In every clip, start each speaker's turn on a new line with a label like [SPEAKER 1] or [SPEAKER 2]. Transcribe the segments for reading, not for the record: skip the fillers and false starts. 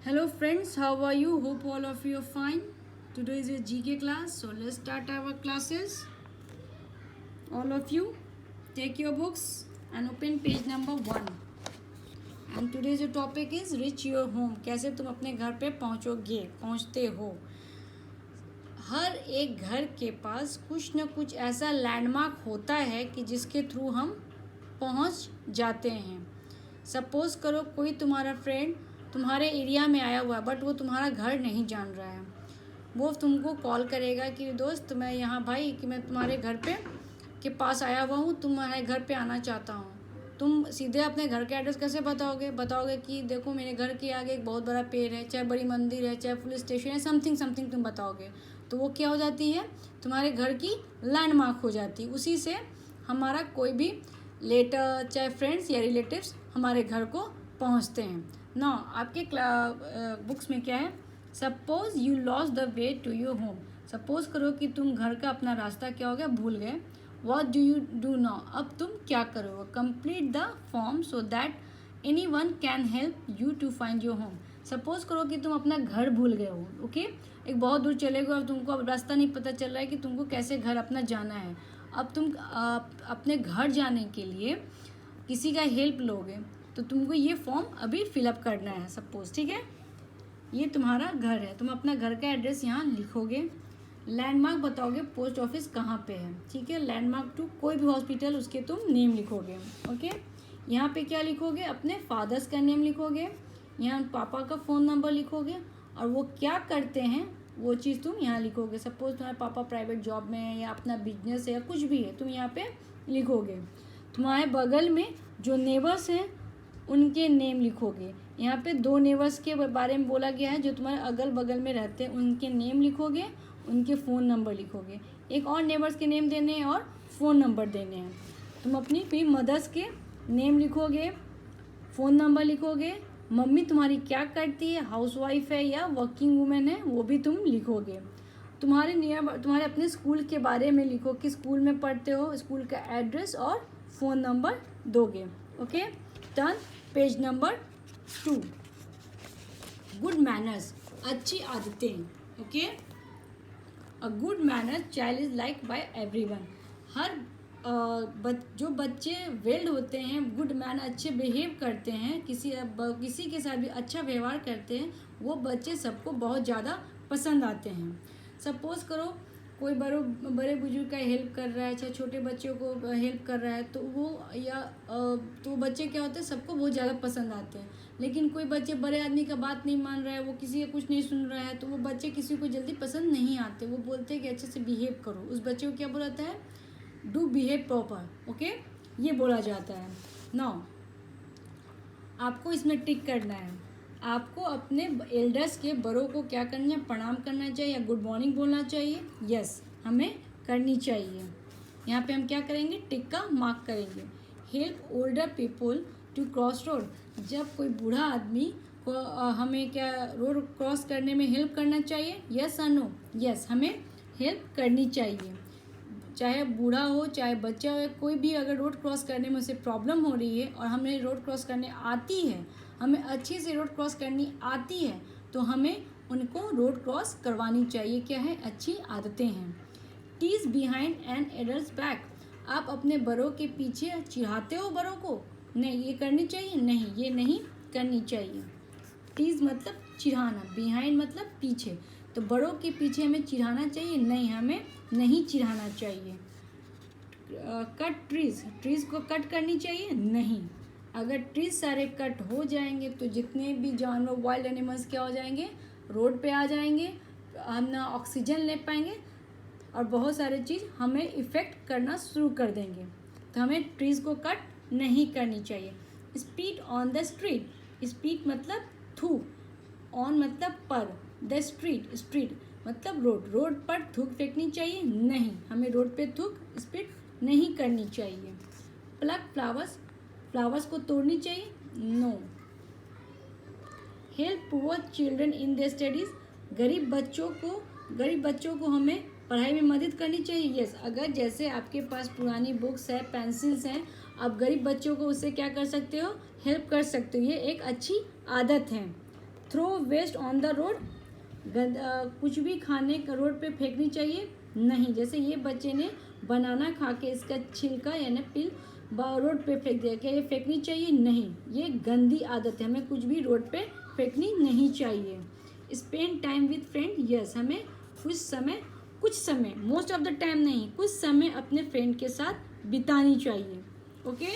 [SPEAKER 1] Hello friends, how are you? Hope all of you are fine. Today is a GK class, so let's start our classes. All of you, take your books and open page number 1. And today's topic is reach your home. कैसे तुम अपने घर पे पहुंचते हो. हर एक घर के पास कुछ न कुछ ऐसा लैंडमार्क होता है कि जिसके थ्रू हम पहुंच जाते हैं. सपोज करो कोई तुम्हारा फ्रेंड तुम्हारे एरिया में आया हुआ है बट वो तुम्हारा घर नहीं जान रहा है. वो तुमको कॉल करेगा कि दोस्त मैं यहाँ भाई कि मैं तुम्हारे घर पे के पास आया हुआ हूँ, तुम्हारे घर पे आना चाहता हूँ. तुम सीधे अपने घर का एड्रेस कैसे बताओगे कि देखो मेरे घर के आगे एक बहुत बड़ा पेड़ है, चाहे बड़ी मंदिर है, चाहे पुलिस स्टेशन है, समथिंग तुम बताओगे. तो वो क्या हो जाती है, तुम्हारे घर की लैंडमार्क हो जाती है. उसी से हमारा कोई भी लेटर चाहे फ्रेंड्स या रिलेटिव्स हमारे घर को पहुंचते हैं. ना आपके बुक्स में क्या है, suppose you lose the way to your home. Suppose करो कि तुम घर का अपना रास्ता क्या हो गया, भूल गए. What do you do now, अब तुम क्या करोगे. Complete the form so that any one can help you to find your home. Suppose करो कि तुम अपना घर भूल गए हो. ओके एक बहुत दूर चले गए और तुमको अब रास्ता नहीं पता चल रहा है कि तुमको कैसे घर अपना जाना है. अब तुम अपने घर जाने के लिए किसी का हेल्प लोगे तो तुमको ये फॉर्म अभी फिलअप करना है. सपोज ठीक है, ये तुम्हारा घर है, तुम अपना घर का एड्रेस यहाँ लिखोगे. लैंडमार्क बताओगे पोस्ट ऑफिस कहाँ पे है. ठीक है, लैंडमार्क टू कोई भी हॉस्पिटल उसके तुम नेम लिखोगे. ओके यहाँ पे क्या लिखोगे, अपने फादर्स का नेम लिखोगे, यहाँ पापा का फ़ोन नंबर लिखोगे और वो क्या करते हैं वो चीज़ तुम यहाँ लिखोगे. सपोज तुम्हारे पापा प्राइवेट जॉब में है या अपना बिजनेस है या कुछ भी है, तुम यहाँ पे लिखोगे. तुम्हारे बगल में जो नेबर्स हैं उनके नेम लिखोगे. यहाँ पे 2 नेबर्स के बारे में बोला गया है जो तुम्हारे अगल बगल में रहते हैं, उनके नेम लिखोगे, उनके फ़ोन नंबर लिखोगे. एक और नेबर्स के नेम देने हैं और फ़ोन नंबर देने हैं. तुम अपनी फिर मदर्स के नेम लिखोगे, फ़ोन नंबर लिखोगे. मम्मी तुम्हारी क्या करती है, हाउसवाइफ है या वर्किंग वूमेन है, वो भी तुम लिखोगे. तुम्हारे अपने स्कूल के बारे में लिखो कि स्कूल में पढ़ते हो, स्कूल का एड्रेस और फ़ोन नंबर दोगे. Okay done. Page number 2, good manners, अच्छी आदतें. Okay a good manner child is like by everyone. हर जो बच्चे वेल्ड होते हैं, गुड मैन अच्छे बिहेव करते हैं, किसी के साथ भी अच्छा व्यवहार करते हैं, वो बच्चे सबको बहुत ज़्यादा पसंद आते हैं. सपोज करो कोई बड़े बुजुर्ग का हेल्प कर रहा है, चाहे छोटे बच्चों को हेल्प कर रहा है, तो तो बच्चे क्या होते हैं सबको बहुत ज़्यादा पसंद आते हैं. लेकिन कोई बच्चे बड़े आदमी का बात नहीं मान रहा है, वो किसी का कुछ नहीं सुन रहा है, तो वो बच्चे किसी को जल्दी पसंद नहीं आते. वो बोलते हैं कि अच्छे से बिहेव करो. उस बच्चे को क्या बोला जाता है, डू बिहेव प्रॉपर. ओके ये बोला जाता है. नाउ आपको इसमें टिक करना है. आपको अपने एल्डर्स के बड़ों को क्या करना है, प्रणाम करना चाहिए या गुड मॉर्निंग बोलना चाहिए. यस हमें करनी चाहिए. यहाँ पे हम क्या करेंगे, टिक का मार्क करेंगे. Help older people to cross road. जब कोई बूढ़ा आदमी को हमें क्या रोड क्रॉस करने में हेल्प करना चाहिए. यस और नो. यस हमें हेल्प करनी चाहिए. चाहे बूढ़ा हो चाहे बच्चा हो, कोई भी अगर रोड क्रॉस करने में उसे प्रॉब्लम हो रही है और हमें रोड क्रॉस करने आती है, हमें अच्छे से रोड क्रॉस करनी आती है, तो हमें उनको रोड क्रॉस करवानी चाहिए. क्या है, अच्छी आदतें हैं. Tease behind an adults back. आप अपने बड़ों के पीछे चिढ़ाते हो बड़ों को, नहीं ये करनी चाहिए, नहीं ये नहीं करनी चाहिए. टीज मतलब चिढ़ाना, बिहाइंड मतलब पीछे. तो बड़ों के पीछे हमें चिढ़ाना चाहिए, नहीं हमें नहीं चिढ़ाना चाहिए. कट ट्रीज को कट करनी चाहिए, नहीं. अगर ट्रीज सारे कट हो जाएंगे तो जितने भी जानवर वाइल्ड एनिमल्स क्या हो जाएंगे, रोड पे आ जाएंगे, हम ना ऑक्सीजन ले पाएंगे और बहुत सारे चीज़ हमें इफ़ेक्ट करना शुरू कर देंगे. तो हमें ट्रीज को कट नहीं करनी चाहिए. Speed on the street. Speed मतलब थूक, ऑन मतलब पर, द स्ट्रीट मतलब रोड पर थूक फेंकनी चाहिए, नहीं हमें रोड पे थूक स्पीड नहीं करनी चाहिए. प्लक फ्लावर्स को तोड़नी चाहिए, no. Help poor children in their studies. गरीब बच्चों को हमें पढ़ाई में मदद करनी चाहिए. यस अगर जैसे आपके पास पुरानी बुक्स है, पेंसिल्स हैं, आप गरीब बच्चों को उससे क्या कर सकते हो, हेल्प कर सकते हो. ये एक अच्छी आदत है. Throw waste on the road, कुछ भी खाने का रोड पे फेंकनी चाहिए नहीं। जैसे ये बच्चे ने बनाना खा के इसका छिलका यानी पिल रोड पे फेंक दिया, क्या ये फेंकनी चाहिए? नहीं, ये गंदी आदत है, हमें कुछ भी रोड पे फेंकनी नहीं चाहिए। Spend time with friend, yes, हमें कुछ समय मोस्ट ऑफ द टाइम नहीं, कुछ समय अपने फ्रेंड के साथ बितानी चाहिए। Okay,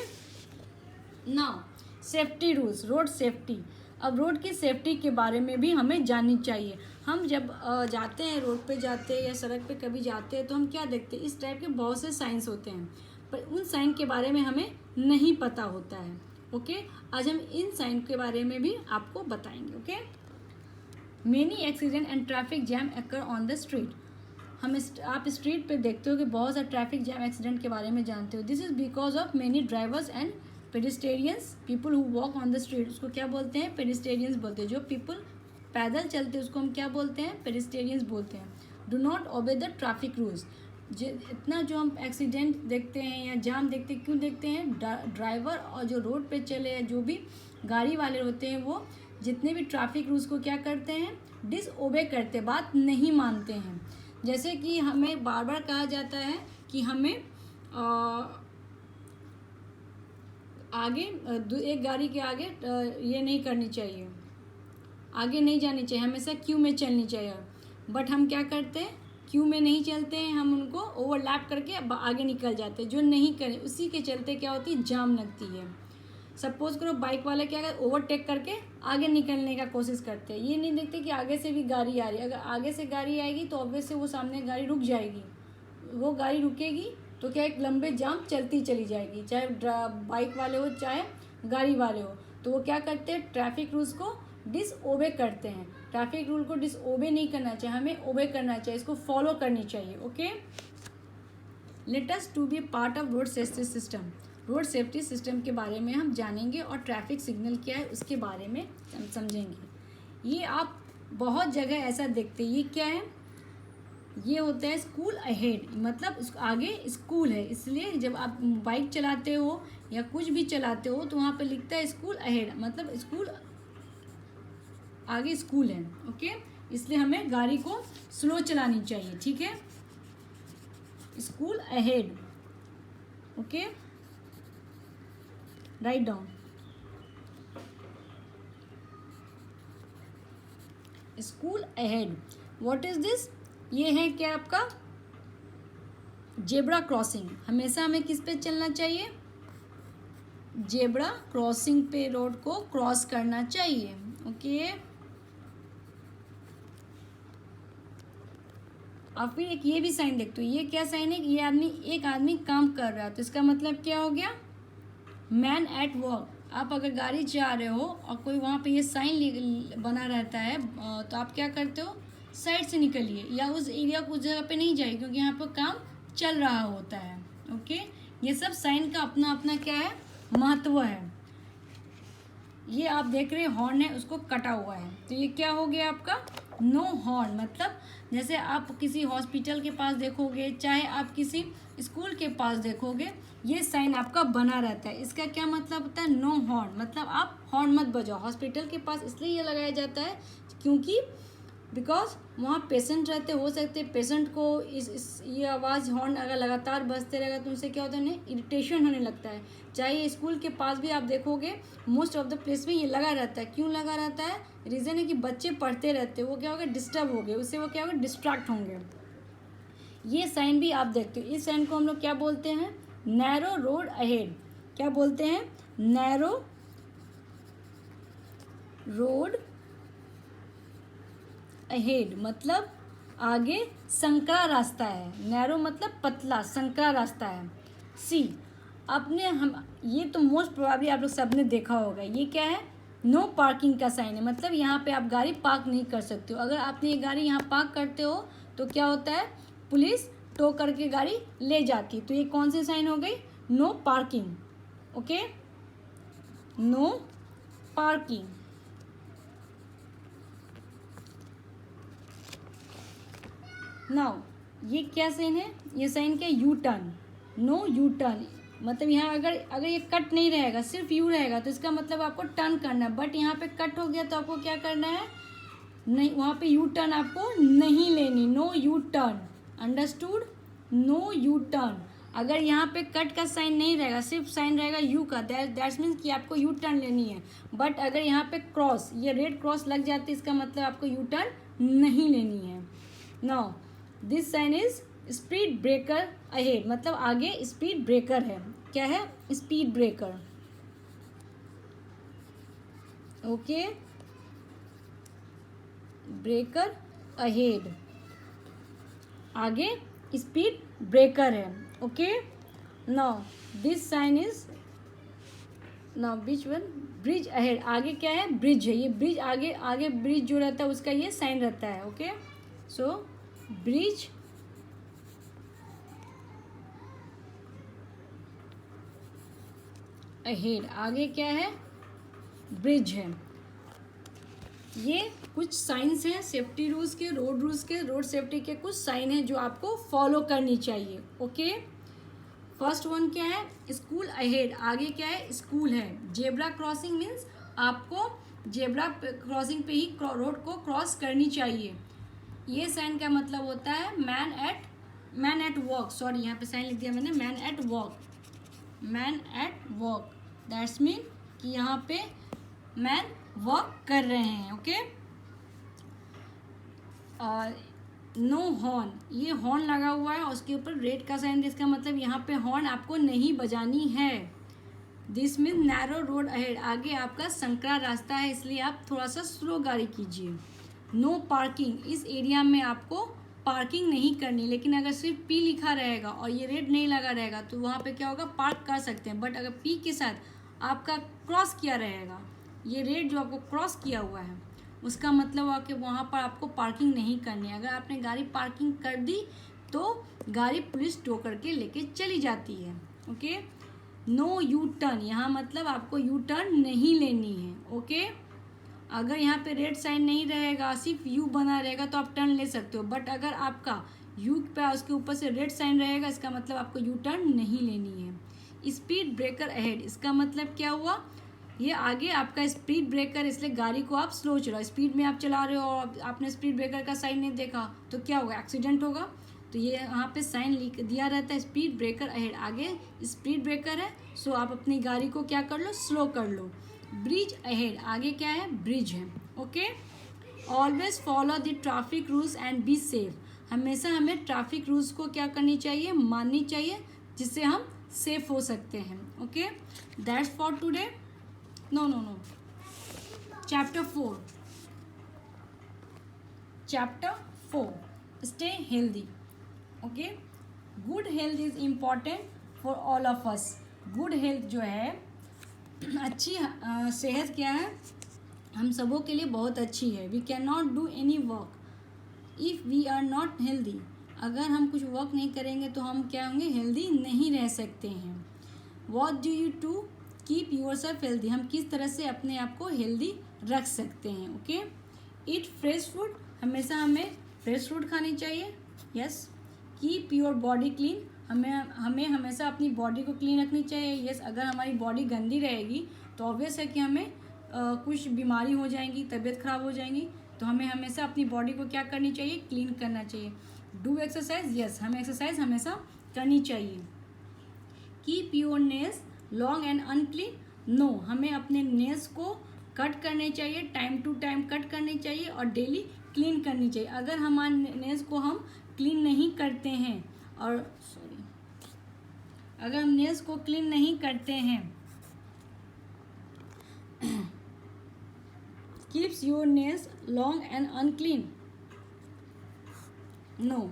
[SPEAKER 1] now safety rules, road safety. अब रोड की सेफ्टी के बारे में भी हमें जाननी चाहिए। हम जब जाते हैं, रोड पे जाते हैं या सड़क पे कभी जाते हैं, तो हम क्या देखते हैं, इस टाइप के बहुत से साइंस होते हैं, पर उन साइन के बारे में हमें नहीं पता होता है। ओके, आज हम इन साइन के बारे में भी आपको बताएंगे। Okay, many accident and traffic jam occur on the street. आप स्ट्रीट पे देखते हो कि बहुत सारे ट्रैफिक जैम एक्सीडेंट के बारे में जानते हो। This is because of many drivers and pedestrians, people who walk on the street. उसको क्या बोलते हैं? पेडिस्टेरियंस बोलते हैं। जो पीपल पैदल चलते हैं उसको हम क्या बोलते हैं? पेडिस्टेरियंस बोलते हैं। Do not obey the traffic rules. इतना जो हम एक्सीडेंट देखते हैं या जाम देखते हैं, क्यों देखते हैं? ड्राइवर और जो रोड पे चले या जो भी गाड़ी वाले होते हैं, वो जितने भी ट्रैफिक रूल्स को क्या करते हैं? डिसओबे करते, बात नहीं मानते हैं। जैसे कि हमें बार बार कहा जाता है कि हमें आगे एक गाड़ी के आगे ये नहीं करनी चाहिए, आगे नहीं जानी चाहिए, हमेशा क्यू में चलनी चाहिए। बट हम क्या करते हैं? क्यू में नहीं चलते हैं, हम उनको ओवरलैप करके आगे निकल जाते हैं। जो नहीं करें उसी के चलते क्या होती है? जाम लगती है। सपोज करो बाइक वाले क्या करते? ओवरटेक करके आगे निकलने का कोशिश करते हैं। ये नहीं देखते कि आगे से भी गाड़ी आ रही है। अगर आगे से गाड़ी आएगी तो ऑब्वियस से वो सामने गाड़ी रुक जाएगी। वो गाड़ी रुकेगी तो क्या, एक लंबे जाम चलती चली जाएगी, चाहे बाइक वाले हो चाहे गाड़ी वाले हो। तो वो क्या करते हैं? ट्रैफिक रूल्स को डिसओबे करते हैं। ट्रैफिक रूल को डिसओबे नहीं करना चाहिए, हमें ओबे करना चाहिए, इसको फॉलो करनी चाहिए। Okay, let us to be part of road safety system. Road safety system के बारे में हम जानेंगे और ट्रैफिक सिग्नल क्या है उसके बारे में समझेंगे। ये आप बहुत जगह ऐसा देखते हैं। ये क्या है? ये होता है स्कूल अहेड, मतलब आगे स्कूल है, इसलिए जब आप बाइक चलाते हो या कुछ भी चलाते हो तो वहाँ पे लिखता है स्कूल अहेड, मतलब स्कूल आगे स्कूल है। ओके, इसलिए हमें गाड़ी को स्लो चलानी चाहिए। ठीक है, school ahead. Okay, write down school ahead. What is this? ये है क्या आपका? Zebra crossing. हमेशा हमें किस पे चलना चाहिए? जेब्रा क्रॉसिंग पे रोड को क्रॉस करना चाहिए। ओके, और फिर एक ये भी साइन देखते हो। ये क्या साइन है? ये एक आदमी काम कर रहा है, तो इसका मतलब क्या हो गया? Man at work. आप अगर गाड़ी जा रहे हो और कोई वहाँ पे ये साइन बना रहता है, तो आप क्या करते हो? साइड से निकलिए या उस एरिया को, उस जगह पे नहीं जाइए, क्योंकि यहाँ पर काम चल रहा होता है। ओके, ये सब साइन का अपना अपना क्या है? महत्व है। ये आप देख रहे हैं हॉर्न है, उसको कटा हुआ है, तो ये क्या हो गया आपका? No horn. मतलब जैसे आप किसी हॉस्पिटल के पास देखोगे, चाहे आप किसी स्कूल के पास देखोगे, ये साइन आपका बना रहता है। इसका क्या मतलब होता है? नो हॉर्न, मतलब आप हॉर्न मत बजाओ। हॉस्पिटल के पास इसलिए ये लगाया जाता है क्योंकि बिकॉज वहाँ पेशेंट रहते, हो सकते पेशेंट को ये आवाज़ हॉर्न अगर लगातार बजते रहेगा तो उनसे क्या होता है? उन्हें इरिटेशन होने लगता है। चाहे स्कूल के पास भी आप देखोगे, मोस्ट ऑफ द प्लेस में ये लगा रहता है। क्यों लगा रहता है? रीज़न है कि बच्चे पढ़ते रहते हैं, वो क्या होगा? डिस्टर्ब हो गए, उससे वो क्या होगा? डिस्ट्रैक्ट होंगे। ये साइन भी आप देखते हो। इस साइन को हम लोग क्या बोलते हैं? Narrow road ahead. क्या बोलते हैं? नैरो रोड अहेड, मतलब आगे संकरा रास्ता है। नैरो मतलब पतला, संकरा रास्ता है। सी, आपने हम ये तो मोस्ट प्रोबेबली आप लोग सब ने देखा होगा। ये क्या है? नो पार्किंग का साइन है, मतलब यहाँ पे आप गाड़ी पार्क नहीं कर सकते हो। अगर आपने ये गाड़ी यहाँ पार्क करते हो तो क्या होता है? पुलिस टो करके गाड़ी ले जाती है। तो ये कौन सी साइन हो गई? No parking. Okay, no parking. Now ये क्या साइन है? ये साइन क्या? U turn. No U turn, मतलब यहाँ अगर ये कट नहीं रहेगा, सिर्फ यू रहेगा, तो इसका मतलब आपको टर्न करना है। बट यहाँ पे कट हो गया तो आपको क्या करना है, नहीं, वहाँ पे यू टर्न आपको नहीं लेनी, no U turn, understood, no U turn. अगर यहाँ पे कट का साइन नहीं रहेगा, सिर्फ साइन रहेगा यू का, दैट्स मीन्स कि आपको यू टर्न लेनी है। बट अगर यहाँ पे क्रॉस, ये रेड क्रॉस लग जाती है, इसका मतलब आपको यू टर्न नहीं लेनी है। Now this sign is speed breaker ahead, मतलब आगे स्पीड ब्रेकर है। क्या है, speed breaker, okay, breaker ahead, आगे स्पीड ब्रेकर है, okay. Now this sign is, now which one, bridge ahead, आगे क्या है, ब्रिज है, ये ब्रिज, आगे ब्रिज जो रहता है उसका ये साइन रहता है, ओके। सो ब्रिज अहेड, आगे क्या है, ब्रिज है। ये कुछ साइंस हैं सेफ्टी रूल्स के, रोड सेफ्टी के कुछ साइन हैं जो आपको फॉलो करनी चाहिए, ओके। फर्स्ट वन क्या है, स्कूल अहेड, आगे क्या है, स्कूल है। जेब्रा क्रॉसिंग मीन्स आपको जेब्रा क्रॉसिंग पे ही रोड को क्रॉस करनी चाहिए। ये साइन का मतलब होता है मैन एट वॉक, सॉरी यहाँ पे साइन लिख दिया मैंने, man eight walk, that's mean कि यहाँ पे मैन वर्क कर रहे हैं, ओके। नो हॉर्न, ये हॉर्न लगा हुआ है और उसके ऊपर रेड का साइन, इसका मतलब यहाँ पे हॉर्न आपको नहीं बजानी है। This mean narrow road ahead, आगे आपका संकरा रास्ता है, इसलिए आप थोड़ा सा स्लो गाड़ी कीजिए। नो पार्किंग, इस एरिया में आपको पार्किंग नहीं करनी, लेकिन अगर सिर्फ पी लिखा रहेगा और ये रेड नहीं लगा रहेगा तो वहाँ पे क्या होगा, पार्क कर सकते हैं। बट अगर पी के साथ आपका क्रॉस किया रहेगा, ये रेड जो आपको क्रॉस किया हुआ है, उसका मतलब हुआ कि वहाँ पर आपको पार्किंग नहीं करनी है। अगर आपने गाड़ी पार्किंग कर दी तो गाड़ी पुलिस टो करके लेके चली जाती है, ओके। नो यू टर्न, यहाँ मतलब आपको यू टर्न नहीं लेनी है, ओके। अगर यहाँ पे रेड साइन नहीं रहेगा, सिर्फ यू बना रहेगा तो आप टर्न ले सकते हो। बट अगर आपका यू पे उसके ऊपर से रेड साइन रहेगा, इसका मतलब आपको यू टर्न नहीं लेनी है। स्पीड ब्रेकर अहेड, इसका मतलब क्या हुआ, ये आगे आपका स्पीड ब्रेकर, इसलिए गाड़ी को आप स्लो चलाओ। स्पीड में आप चला रहे हो और आपने स्पीड ब्रेकर का साइन नहीं देखा तो क्या होगा, एक्सीडेंट होगा। तो ये यहाँ पे साइन लिख दिया रहता है, स्पीड ब्रेकर अहेड, आगे स्पीड ब्रेकर है, सो आप अपनी गाड़ी को क्या कर लो, स्लो कर लो। ब्रिज अहेड, आगे क्या है, ब्रिज है, okay. Always follow the traffic rules and be safe, हमेशा हमें ट्रैफिक रूल्स को क्या करनी चाहिए, माननी चाहिए, जिससे हम सेफ हो सकते हैं, okay. That's for today. No. Chapter 4. Stay healthy. Okay. Good health is important for all of us. Good health जो है, अच्छी सेहत क्या है, हम सबों के लिए बहुत अच्छी है। We cannot do any work if we are not healthy. अगर हम कुछ वर्क नहीं करेंगे तो हम क्या होंगे, हेल्दी नहीं रह सकते हैं। What do you do? Keep yourself healthy, हम किस तरह से अपने आप को हेल्दी रख सकते हैं, ओके। ईट फ्रेश फूड, हमेशा हमें फ्रेश फूड खानी चाहिए, yes. Keep your body clean, हमें हमेशा अपनी बॉडी को क्लीन रखनी चाहिए, यस। अगर हमारी बॉडी गंदी रहेगी तो ऑब्वियस है कि हमें कुछ बीमारी हो जाएंगी, तबीयत खराब हो जाएंगी, तो हमें हमेशा अपनी बॉडी को क्या करनी चाहिए, क्लीन करना चाहिए। डू एक्सरसाइज, यस, हमें एक्सरसाइज हमेशा करनी चाहिए। Keep your nails long and unclean, no, हमें अपने नेल्स को कट करने चाहिए, टाइम टू टाइम कट करनी चाहिए और डेली क्लीन करनी चाहिए। अगर हमारे नेल्स को हम क्लीन नहीं करते हैं और अगर हम नेल्स को क्लीन नहीं करते हैं, keeps your nails long and unclean, no,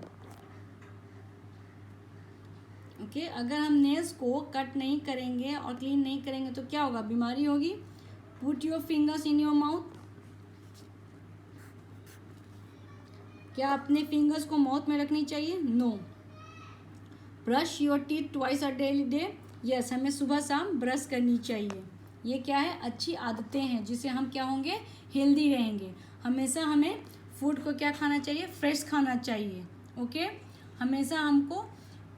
[SPEAKER 1] okay. अगर हम नेल्स को कट नहीं करेंगे और क्लीन नहीं करेंगे तो क्या होगा, बीमारी होगी। Put your fingers in your mouth, क्या अपने फिंगर्स को माउथ में रखनी चाहिए, no. Brush your teeth twice a day, yes, हमें सुबह शाम ब्रश करनी चाहिए। ये क्या है, अच्छी आदतें हैं जिससे हम क्या होंगे, हेल्दी रहेंगे। हमेशा हमें फूड को क्या खाना चाहिए, फ्रेश खाना चाहिए, ओके। हमेशा हमको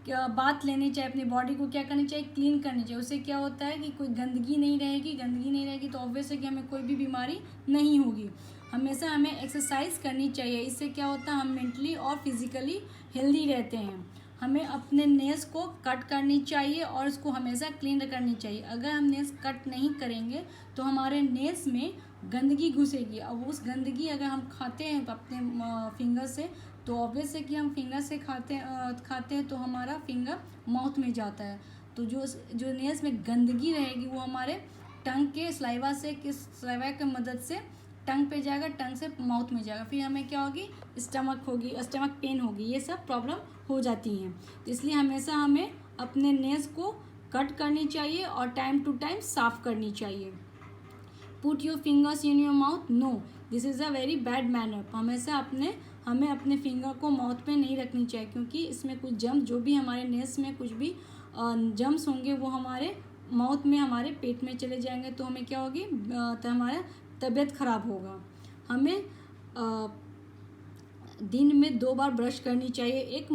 [SPEAKER 1] बात लेनी चाहिए, अपनी बॉडी को क्या करनी चाहिए, क्लीन करनी चाहिए। उससे क्या होता है कि कोई गंदगी नहीं रहेगी तो ऑब्वियस है कि हमें कोई भी बीमारी नहीं होगी। हमेशा हमें एक्सरसाइज करनी चाहिए, इससे क्या होता है हम मेंटली और फिजिकली हेल्दी रहते हैं। हमें अपने नेल्स को कट करनी चाहिए और इसको हमेशा क्लीन करनी चाहिए। अगर हम नेल्स कट नहीं करेंगे तो हमारे नेल्स में गंदगी घुसेगी। अब उस गंदगी अगर हम खाते हैं अपने फिंगर से तो ऑब्वियस है कि हम फिंगर से खाते हैं तो हमारा फिंगर माउथ में जाता है। तो जो नेल्स में गंदगी रहेगी वो हमारे टंग के स्लाइवा की मदद से टंग पे जाएगा, टंग से माउथ में जाएगा, फिर हमें क्या होगी, स्टमक पेन होगी, ये सब प्रॉब्लम हो जाती हैं। तो इसलिए हमेशा हमें अपने नेल्स को कट करनी चाहिए और टाइम टू टाइम साफ करनी चाहिए। Put your fingers in your mouth, no this is a very bad manner. हमेशा हमें अपने फिंगर को माउथ में नहीं रखनी चाहिए, क्योंकि इसमें कुछ जम्स, जो भी हमारे नेल्स में कुछ भी जम्स होंगे वो हमारे माउथ में, हमारे पेट में चले जाएंगे, तो हमें क्या होगी, तो हमारा तबीयत ख़राब होगा। हमें दिन में 2 बार ब्रश करनी चाहिए।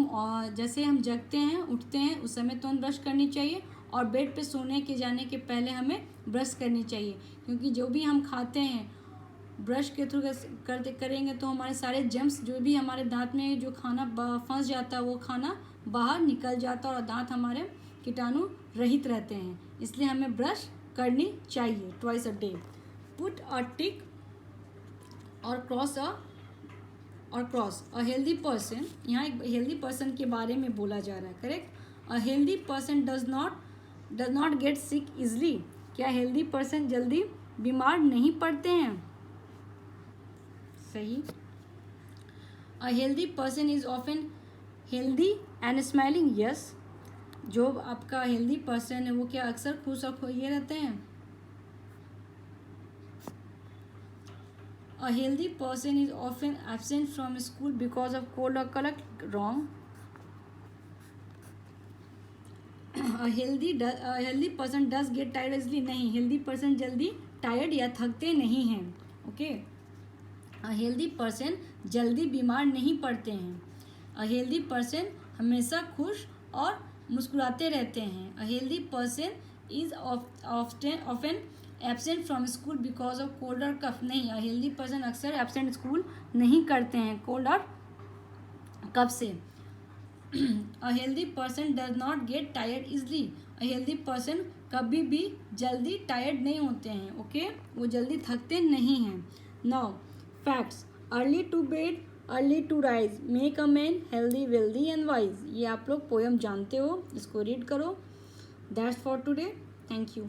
[SPEAKER 1] जैसे हम जगते हैं, उठते हैं, उस समय तो हम ब्रश करनी चाहिए, और बेड पे सोने के जाने के पहले हमें ब्रश करनी चाहिए, क्योंकि जो भी हम खाते हैं ब्रश के थ्रू करेंगे तो हमारे सारे जम्स, जो भी हमारे दांत में जो खाना फंस जाता है वो खाना बाहर निकल जाता है और दांत हमारे कीटाणु रहित रहते हैं। इसलिए हमें ब्रश करनी चाहिए twice a day. Put a tick और क्रॉस अ हेल्दी पर्सन, यहाँ एक हेल्दी पर्सन के बारे में बोला जा रहा है, correct. A healthy person does not get sick easily, क्या हेल्दी पर्सन जल्दी बीमार नहीं पड़ते हैं, सही। A healthy person is often healthy and smiling, yes. जो आपका हेल्दी पर्सन है वो क्या अक्सर खुश और ये रहते हैं। A healthy person is often absent from school because of cold or cold, wrong. A healthy person does get tired easily, नहीं, healthy person जल्दी टायर्ड या थकते नहीं हैं, ओके। A healthy person जल्दी बीमार नहीं पड़ते हैं। A healthy person हमेशा खुश और मुस्कुराते रहते हैं। A healthy person is often absent from school because of cold और कफ, नहीं, हेल्दी पर्सन अक्सर एब्सेंट स्कूल नहीं करते हैं कोल्ड और कफ से। A healthy person does not get tired easily, a healthy person कभी भी जल्दी टायर्ड नहीं होते हैं, ओके, वो जल्दी थकते नहीं हैं। Now facts, early to bed early to rise make a man healthy wealthy and wise. ये आप लोग पोयम जानते हो, इसको रीड करो। That's for today, thank you.